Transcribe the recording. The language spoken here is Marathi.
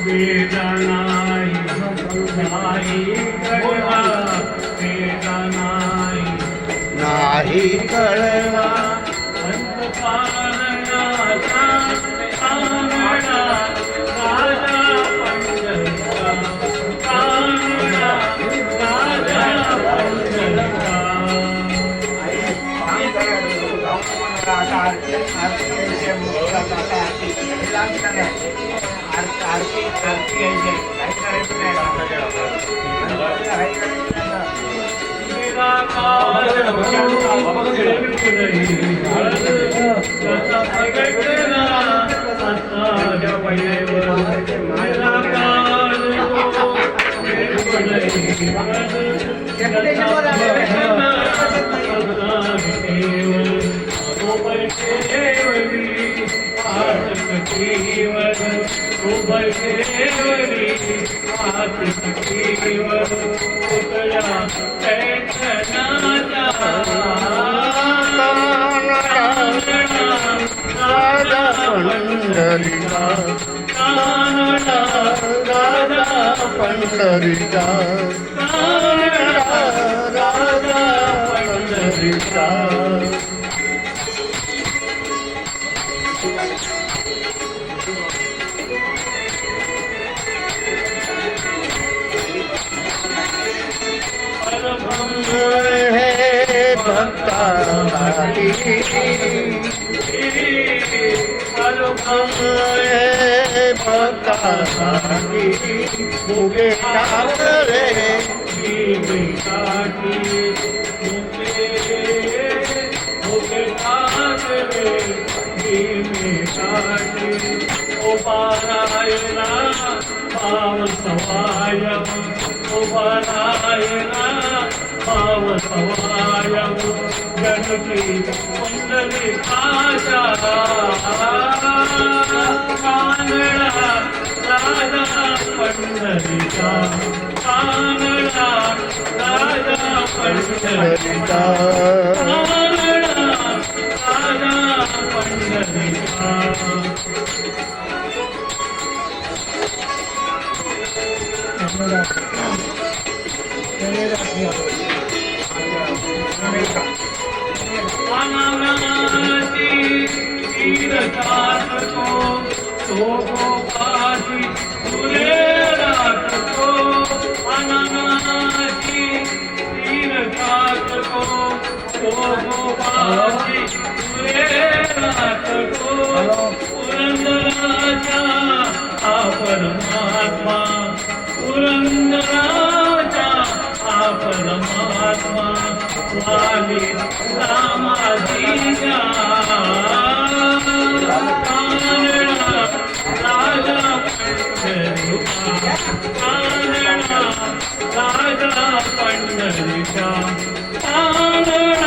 वेदनाई कळवा वेदनाई नाही कळवा पंतपालनाचा कानडा राजा पंढरका कानडा राजा पंढरका पंढरीचा राजा पंढरीचा हे भक्तासाठी हे भक्तासाठी मुगे टाकले पारायणा भाव सवायम पारायणा भाव सवायम गणपती कुंडली आशा कानडा राजा पंढरीचा कानडा राजा पंढरीचा कानडा राजा पंढरीचा अनानाची तीरथातो सोपाशी तुरे राखतो अनानाची तीरथातो सोपाशी तुरे राखतो पुरंदराचा हा परमात्मा पुरंदराचा हा परमात्मा वाली रामाजीचा कानडा राजा पंढरीचा कानडा राजा पंढरीचा कानडा